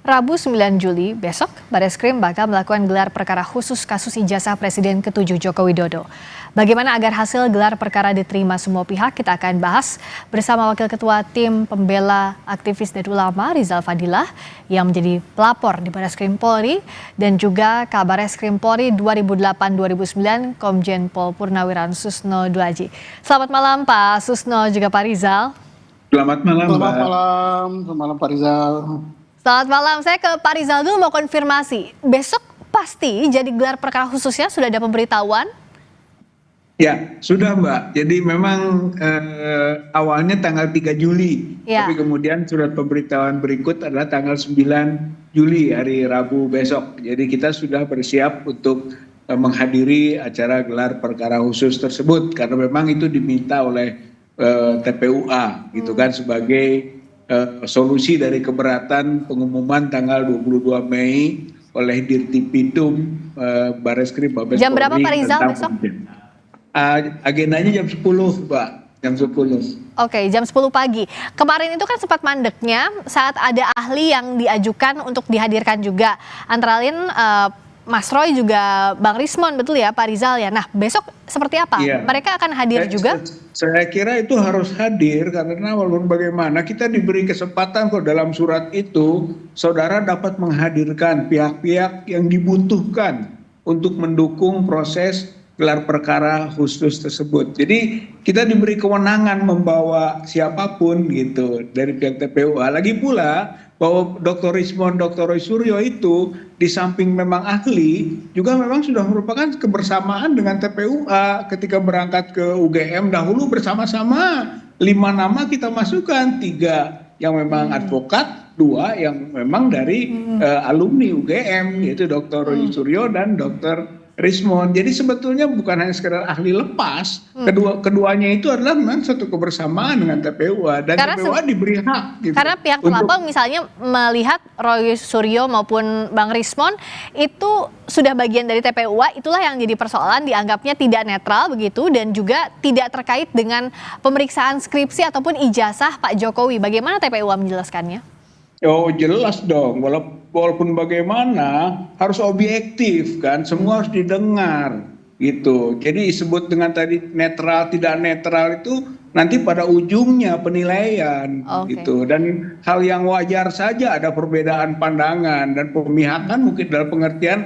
Rabu 9 Juli, besok, Bareskrim bakal melakukan gelar perkara khusus kasus ijazah Presiden ke-7 Joko Widodo. Bagaimana agar hasil gelar perkara diterima semua pihak, kita akan bahas bersama Wakil Ketua Tim Pembela Aktivis dan Ulama Rizal Fadilah yang menjadi pelapor di Bareskrim Polri dan juga Kabareskrim Polri 2008-2009 Komjen Pol Purnawirawan Susno Duaji. Selamat malam Pak Susno juga Pak Rizal. Selamat malam, Selamat malam, selamat malam Pak Rizal. Selamat malam, saya ke Pak Rizal dulu mau konfirmasi. Besok pasti jadi gelar perkara khususnya sudah ada pemberitahuan? Ya, sudah Mbak. Jadi memang awalnya tanggal 3 Juli. Ya. Tapi kemudian surat pemberitahuan berikut adalah tanggal 9 Juli, hari Rabu besok. Jadi kita sudah bersiap untuk menghadiri acara gelar perkara khusus tersebut. Karena memang itu diminta oleh TPUA gitu kan sebagai solusi dari keberatan pengumuman tanggal 22 Mei oleh Dirtipidum Bareskrim Mabes Polri. Jam berapa Pak Rizal besok? Agendanya jam 10 Pak, jam 10. Oke, jam 10 pagi. Kemarin itu kan sempat mandeknya saat ada ahli yang diajukan untuk dihadirkan juga. Antara lain Mas Roy juga Bang Rismon, betul ya Pak Rizal ya. Nah besok seperti apa? Iya. Mereka akan hadir juga? Saya kira itu harus hadir karena walaupun bagaimana kita diberi kesempatan kok dalam surat itu saudara dapat menghadirkan pihak-pihak yang dibutuhkan untuk mendukung proses gelar perkara khusus tersebut. Jadi kita diberi kewenangan membawa siapapun gitu dari pihak TPUA. Lagi pula bahwa Dr. Rismon, Dr. Roy Suryo itu di samping memang ahli, juga memang sudah merupakan kebersamaan dengan TPUA ketika berangkat ke UGM dahulu bersama-sama 5 nama kita masukkan, 3 yang memang advokat, 2 yang memang dari alumni UGM yaitu Dr. Roy Suryo dan Dr. Rismon. Jadi sebetulnya bukan hanya sekedar ahli lepas, keduanya itu adalah memang satu kebersamaan dengan TPUA dan Karena TPUA diberi hak. Gitu, karena pihak pelapor misalnya melihat Roy Suryo maupun Bang Rismon itu sudah bagian dari TPUA, itulah yang jadi persoalan, dianggapnya tidak netral begitu dan juga tidak terkait dengan pemeriksaan skripsi ataupun ijazah Pak Jokowi. Bagaimana TPUA menjelaskannya? Oh jelas dong, walaupun bagaimana harus objektif kan, semua harus didengar gitu. Jadi disebut dengan tadi netral tidak netral itu nanti pada ujungnya penilaian gitu. Dan hal yang wajar saja ada perbedaan pandangan dan pemihakan mungkin dalam pengertian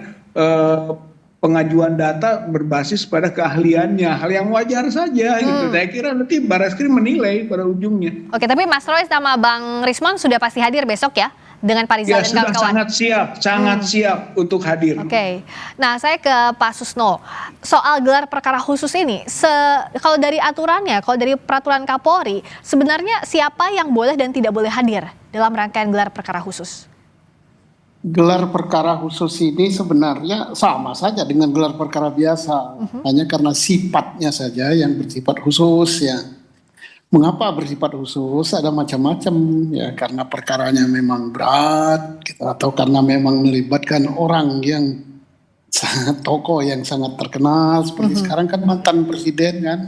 pengajuan data berbasis pada keahliannya, hal yang wajar saja gitu. Saya kira nanti Bareskrim menilai pada ujungnya. Oke, tapi Mas Roy sama Bang Rismon sudah pasti hadir besok ya dengan Pak Rizal Ya, dan sudah kawan-kawan. sangat siap untuk hadir. Oke. Nah, saya ke Pak Susno. Soal gelar perkara khusus ini, kalau dari aturannya, kalau dari peraturan Kapolri, sebenarnya siapa yang boleh dan tidak boleh hadir dalam rangkaian gelar perkara khusus? Gelar perkara khusus ini sebenarnya sama saja dengan gelar perkara biasa, hanya karena sifatnya saja yang bersifat khusus ya. Mengapa bersifat khusus? Ada macam-macam ya, karena perkaranya memang berat gitu, atau karena memang melibatkan orang yang sangat tokoh yang sangat terkenal seperti sekarang kan mantan presiden kan.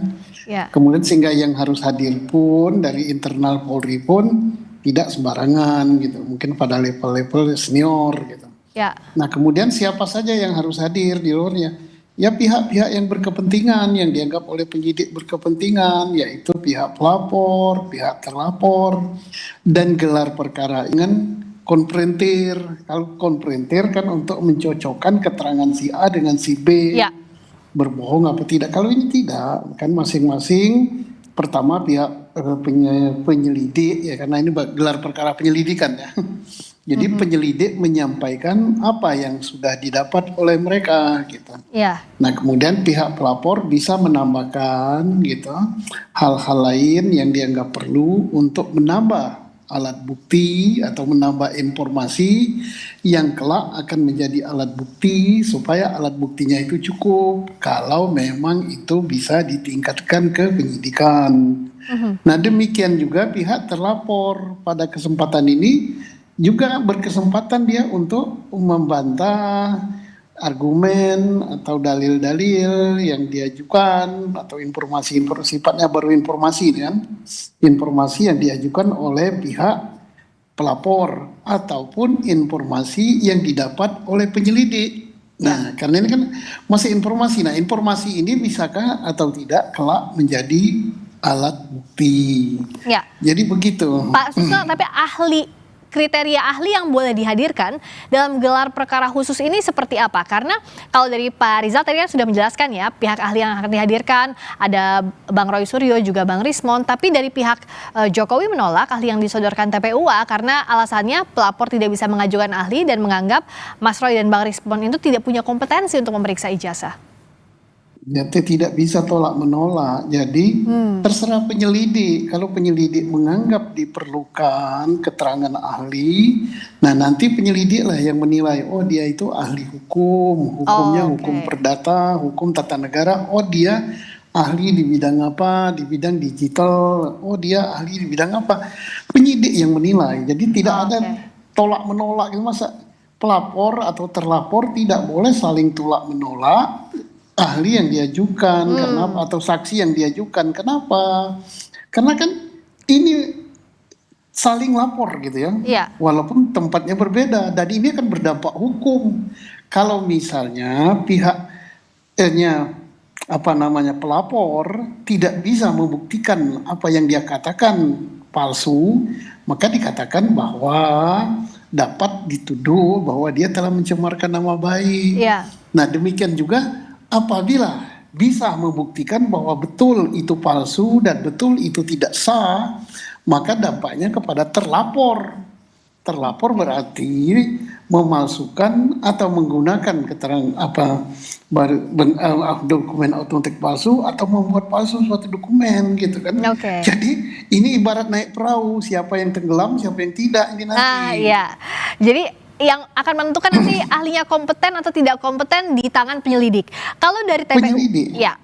Ya. Kemudian sehingga yang harus hadir pun dari internal Polri pun tidak sembarangan gitu, mungkin pada level-level senior gitu. Ya. Nah kemudian siapa saja yang harus hadir di luarnya? Ya pihak-pihak yang berkepentingan, yang dianggap oleh penyidik berkepentingan, yaitu pihak pelapor, pihak terlapor, dan gelar perkara dengan konfrontir. Kalau konfrontir kan untuk mencocokkan keterangan si A dengan si B, Ya. berbohong apa tidak. Kalau ini tidak, kan masing-masing pertama pihak penyelidik ya, karena ini gelar perkara penyelidikan ya. Jadi penyelidik menyampaikan apa yang sudah didapat oleh mereka gitu. Ya. Nah kemudian pihak pelapor bisa menambahkan gitu hal-hal lain yang dianggap perlu untuk menambah alat bukti atau menambah informasi yang kelak akan menjadi alat bukti supaya alat buktinya itu cukup kalau memang itu bisa ditingkatkan ke penyidikan. Nah demikian juga pihak terlapor pada kesempatan ini juga berkesempatan dia untuk membantah argumen atau dalil-dalil yang diajukan atau informasi sifatnya baru informasi kan, informasi yang diajukan oleh pihak pelapor ataupun informasi yang didapat oleh penyelidik. Nah, karena ini kan masih informasi. Nah, informasi ini bisakah atau tidak kelak menjadi alat bukti. Ya. Jadi begitu. Pak Susno, tapi kriteria ahli yang boleh dihadirkan dalam gelar perkara khusus ini seperti apa? Karena kalau dari Pak Rizal tadi kan sudah menjelaskan ya, pihak ahli yang akan dihadirkan ada Bang Roy Suryo juga Bang Rismon, tapi dari pihak Jokowi menolak ahli yang disodorkan TPUA karena alasannya pelapor tidak bisa mengajukan ahli dan menganggap Mas Roy dan Bang Rismon itu tidak punya kompetensi untuk memeriksa ijazah. Jadi tidak bisa tolak menolak. Jadi terserah penyelidik. Kalau penyelidik menganggap diperlukan keterangan ahli, nah nanti penyelidiklah yang menilai. Oh dia itu ahli hukum, hukumnya hukum perdata, hukum tata negara. Oh dia ahli di bidang apa? Di bidang digital. Oh dia ahli di bidang apa? Penyidik yang menilai. Jadi tidak ada tolak menolak. Masa pelapor atau terlapor tidak boleh saling tolak menolak ahli yang diajukan, kenapa, atau saksi yang diajukan, kenapa? Karena kan ini saling lapor gitu ya, walaupun tempatnya berbeda, dan ini akan berdampak hukum. Kalau misalnya pihaknya pelapor tidak bisa membuktikan apa yang dia katakan palsu, maka dikatakan bahwa dapat dituduh bahwa dia telah mencemarkan nama baik. Nah demikian juga apabila bisa membuktikan bahwa betul itu palsu dan betul itu tidak sah, maka dampaknya kepada terlapor. Terlapor berarti memalsukan atau menggunakan keterangan dokumen autentik palsu atau membuat palsu suatu dokumen gitu kan. Jadi ini ibarat naik perahu, siapa yang tenggelam, siapa yang tidak ini nanti. Jadi yang akan menentukan nanti ahlinya kompeten atau tidak kompeten di tangan penyelidik. Kalau dari TPU,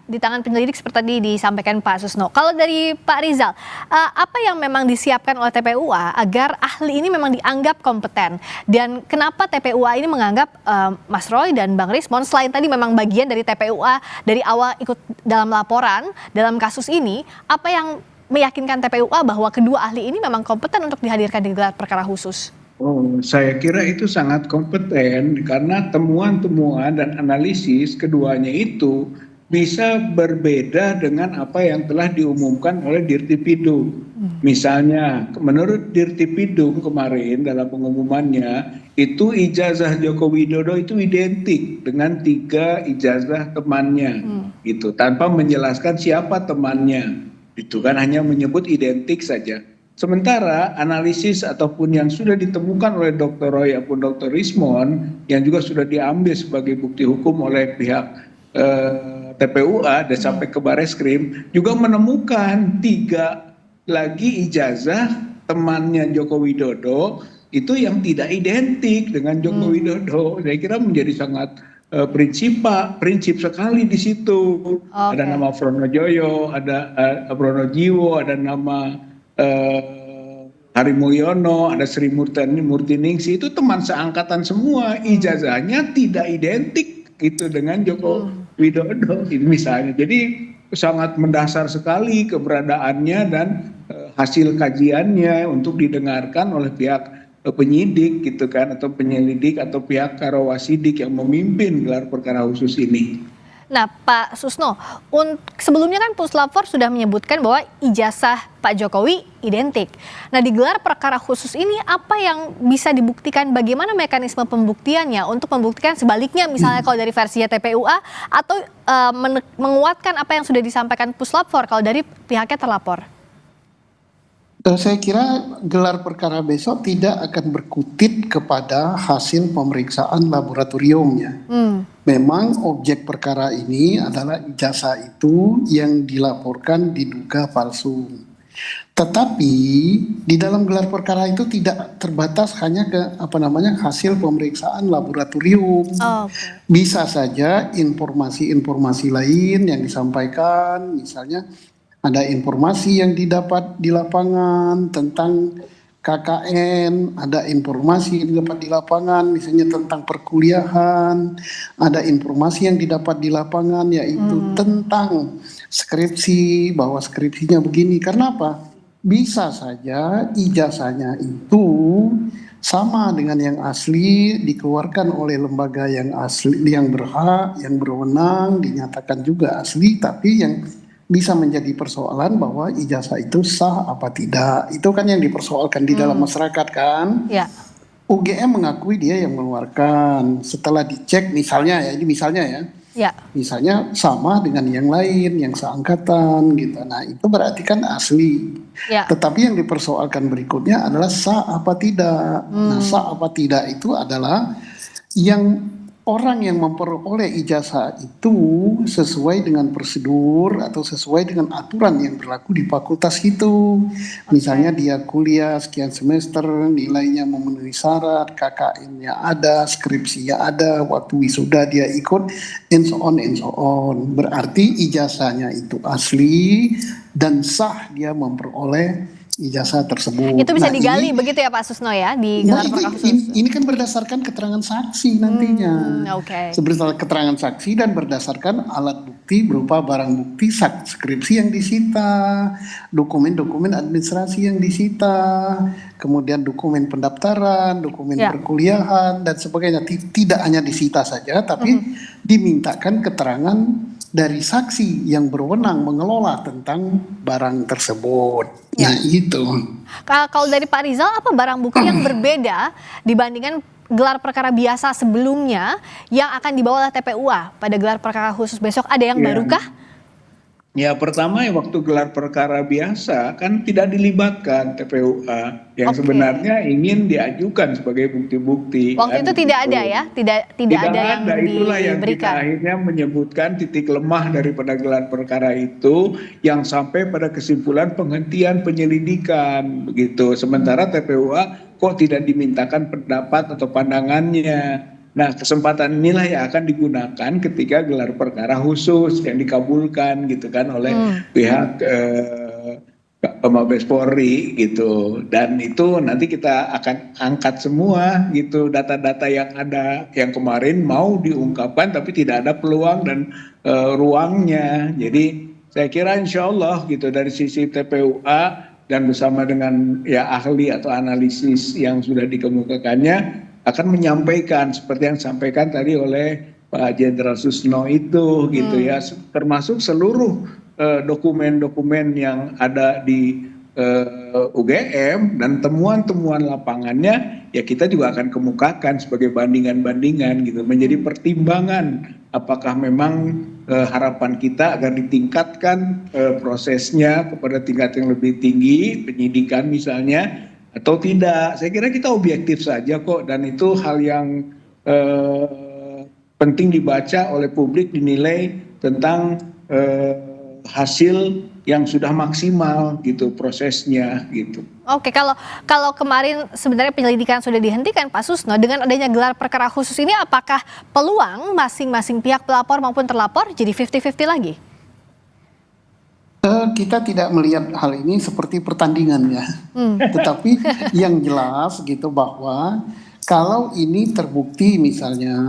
di tangan penyelidik seperti tadi disampaikan Pak Susno. Kalau dari Pak Rizal, apa yang memang disiapkan oleh TPUA agar ahli ini memang dianggap kompeten? Dan kenapa TPUA ini menganggap Mas Roy dan Bang Rismon selain tadi memang bagian dari TPUA dari awal ikut dalam laporan dalam kasus ini, apa yang meyakinkan TPUA bahwa kedua ahli ini memang kompeten untuk dihadirkan di gelar perkara khusus? Saya kira itu sangat kompeten karena temuan-temuan dan analisis keduanya itu bisa berbeda dengan apa yang telah diumumkan oleh Dirtipidum. Misalnya, menurut Dirtipidum kemarin dalam pengumumannya, itu ijazah Joko Widodo itu identik dengan 3 ijazah temannya, itu tanpa menjelaskan siapa temannya. Itu kan hanya menyebut identik saja. Sementara analisis ataupun yang sudah ditemukan oleh Dr. Roy ataupun Dr. Rismon yang juga sudah diambil sebagai bukti hukum oleh pihak TPUA dan sampai ke Bareskrim juga menemukan 3 lagi ijazah temannya Joko Widodo itu yang tidak identik dengan Joko Widodo. Saya kira menjadi sangat prinsip sekali di situ. Ada nama Pronojoyo, ada Pronojiwo, ada nama Hari Mulyono, ada Sri Murtiningsih, itu teman seangkatan semua, ijazahnya tidak identik itu dengan Joko Widodo ini misalnya. Jadi sangat mendasar sekali keberadaannya dan hasil kajiannya untuk didengarkan oleh pihak penyidik gitu kan, atau penyelidik atau pihak karawasidik yang memimpin gelar perkara khusus ini. Nah Pak Susno, sebelumnya kan Puslapor sudah menyebutkan bahwa ijazah Pak Jokowi identik. Nah di gelar perkara khusus ini apa yang bisa dibuktikan, bagaimana mekanisme pembuktiannya untuk membuktikan sebaliknya misalnya kalau dari versinya TPUA atau menguatkan apa yang sudah disampaikan Puslapor kalau dari pihaknya terlapor? Saya kira gelar perkara besok tidak akan berkutit kepada hasil pemeriksaan laboratoriumnya. Memang objek perkara ini adalah ijazah itu yang dilaporkan diduga palsu. Tetapi di dalam gelar perkara itu tidak terbatas hanya ke hasil pemeriksaan laboratorium. Bisa saja informasi-informasi lain yang disampaikan, misalnya ada informasi yang didapat di lapangan tentang KKN, ada informasi yang didapat di lapangan misalnya tentang perkuliahan, ada informasi yang didapat di lapangan yaitu tentang skripsi, bahwa skripsinya begini. Karena apa? bisa saja ijazahnya itu sama dengan yang asli, dikeluarkan oleh lembaga yang asli, yang berhak, yang berwenang, dinyatakan juga asli, tapi yang bisa menjadi persoalan bahwa ijazah itu sah apa tidak. Itu kan yang dipersoalkan di dalam masyarakat kan. Ya, UGM mengakui dia yang mengeluarkan. Setelah dicek misalnya ya, ini misalnya ya, ya. misalnya sama dengan yang lain, yang seangkatan gitu. Nah itu berarti kan asli. Ya. Tetapi yang dipersoalkan berikutnya adalah sah apa tidak. Nah sah apa tidak itu adalah yang orang yang memperoleh ijazah itu sesuai dengan prosedur atau sesuai dengan aturan yang berlaku di fakultas itu. Misalnya dia kuliah sekian semester, nilainya memenuhi syarat, KKN-nya ada, skripsinya ada, waktu wisuda dia ikut, and so on and so on. Berarti ijazahnya itu asli dan sah dia memperoleh ijazah tersebut. Itu bisa Nah, digali ini, begitu ya Pak Susno ya di nah gelar perkara khusus. ini kan berdasarkan keterangan saksi nantinya. Oke. Berdasarkan keterangan saksi dan berdasarkan alat bukti berupa barang bukti skripsi yang disita, dokumen-dokumen administrasi yang disita, kemudian dokumen pendaftaran, dokumen Ya. perkuliahan dan sebagainya. Tidak hanya disita saja, tapi dimintakan keterangan dari saksi yang berwenang mengelola tentang barang tersebut. Ya. Nah itu. Kalau dari Pak Rizal, apa barang bukti yang berbeda dibandingkan gelar perkara biasa sebelumnya yang akan dibawa oleh TPUA pada gelar perkara khusus besok? Ada yang Ya. barukah? Ya pertama ya waktu gelar perkara biasa kan tidak dilibatkan TPUA yang Oke. sebenarnya ingin diajukan sebagai bukti-bukti. Waktu kan, itu tidak gitu. ada ya, tidak ada yang Itulah yang kita diberikan. akhirnya menyebutkan titik lemah daripada gelar perkara itu yang sampai pada kesimpulan penghentian penyelidikan begitu. Sementara TPUA kok tidak dimintakan pendapat atau pandangannya. Nah, kesempatan inilah yang akan digunakan ketika gelar perkara khusus yang dikabulkan gitu kan oleh pihak Mabes Polri gitu. Dan itu nanti kita akan angkat semua gitu data-data yang ada yang kemarin mau diungkapkan tapi tidak ada peluang dan ruangnya. Jadi saya kira insya Allah gitu dari sisi TPUA dan bersama dengan ya ahli atau analisis yang sudah dikemukakannya akan menyampaikan seperti yang disampaikan tadi oleh Pak Jenderal Susno itu gitu ya, termasuk seluruh dokumen-dokumen yang ada di UGM dan temuan-temuan lapangannya ya kita juga akan kemukakan sebagai bandingan-bandingan gitu menjadi pertimbangan apakah memang harapan kita agar ditingkatkan prosesnya kepada tingkat yang lebih tinggi penyidikan misalnya atau tidak. Saya kira kita objektif saja kok dan itu hal yang penting dibaca oleh publik dinilai tentang hasil yang sudah maksimal gitu prosesnya gitu. Oke, kalau kemarin sebenarnya penyelidikan sudah dihentikan Pak Susno, dengan adanya gelar perkara khusus ini apakah peluang masing-masing pihak pelapor maupun terlapor jadi 50-50 lagi? Kita tidak melihat hal ini seperti pertandingan ya, tetapi yang jelas gitu bahwa kalau ini terbukti misalnya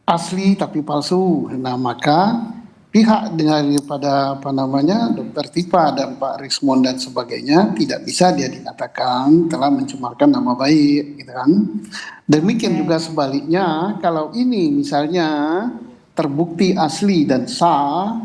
asli tapi palsu, nah maka pihak daripada Dr. Tipa dan Pak Rismon dan sebagainya tidak bisa dia dikatakan telah mencemarkan nama baik, gitu kan? Demikian juga sebaliknya kalau ini misalnya terbukti asli dan sah,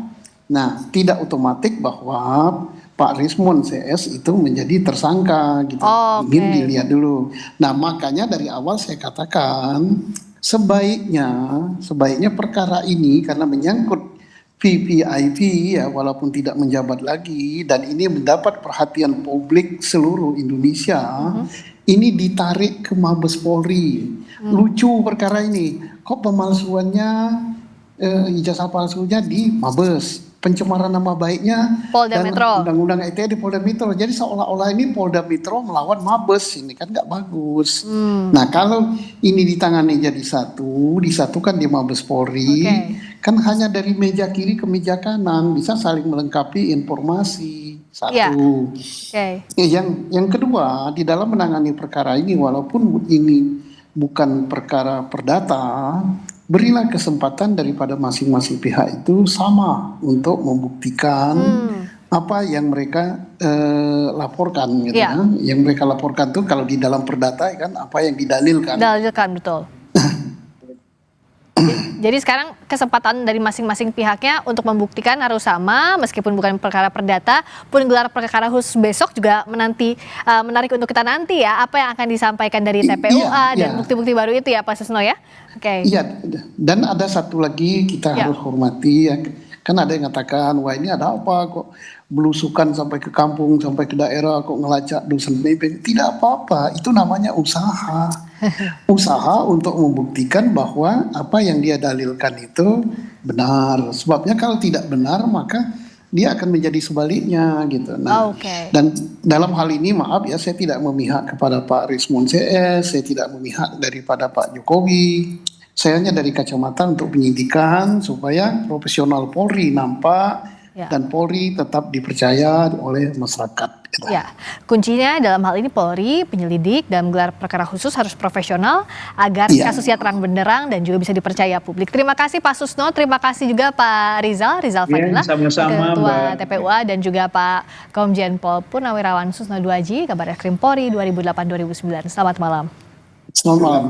nah tidak otomatis bahwa Pak Rismon CS itu menjadi tersangka gitu. Ingin dilihat dulu. Nah makanya dari awal saya katakan sebaiknya perkara ini karena menyangkut VVIP ya walaupun tidak menjabat lagi dan ini mendapat perhatian publik seluruh Indonesia, ini ditarik ke Mabes Polri. Lucu perkara ini, kok pemalsuannya ijazah palsunya di Mabes, pencemaran nama baiknya Polda dan Metro. undang-undang ITE di Polda Metro. Jadi seolah-olah ini Polda Metro melawan Mabes, ini kan nggak bagus. Nah kalau ini ditangani jadi disatukan di Mabes Polri, kan hanya dari meja kiri ke meja kanan bisa saling melengkapi informasi. Satu. Yang kedua di dalam menangani perkara ini walaupun ini bukan perkara perdata, berilah kesempatan daripada masing-masing pihak itu sama untuk membuktikan apa yang mereka laporkan gitu Iya. ya. Yang mereka laporkan tuh kalau di dalam perdata kan apa yang didalilkan. Dalilkan, betul. Jadi sekarang kesempatan dari masing-masing pihaknya untuk membuktikan harus sama, meskipun bukan perkara perdata, pun gelar perkara khusus besok juga menarik untuk kita nanti ya, apa yang akan disampaikan dari TPUA dan iya. bukti-bukti baru itu ya Pak Susno ya? Oke. Iya, dan ada satu lagi kita Ya. harus hormati ya. Kan ada yang mengatakan, wah ini ada apa kok belusukan sampai ke kampung, sampai ke daerah, kok ngelacak dosen pembimbing. Tidak apa-apa, itu namanya usaha. Usaha untuk membuktikan bahwa apa yang dia dalilkan itu benar. Sebabnya kalau tidak benar maka dia akan menjadi sebaliknya gitu. Nah, Oke. dan dalam hal ini maaf ya, saya tidak memihak kepada Pak Rismon CS, saya tidak memihak daripada Pak Jokowi. Saya hanya dari kacamata untuk penyidikan supaya profesional Polri nampak Ya. dan Polri tetap dipercaya oleh masyarakat. Gitu. Ya, kuncinya dalam hal ini Polri, penyelidik dalam gelar perkara khusus harus profesional agar Iya. kasusnya terang benderang dan juga bisa dipercaya publik. Terima kasih Pak Susno, terima kasih juga Pak Rizal Fadila, sama-sama, Ketua Mbak. TPUA, dan juga Pak Komjen Pol Purnawirawan Susno Duaji, Kabar Eskrim Polri 2008-2009. Selamat malam. Selamat malam.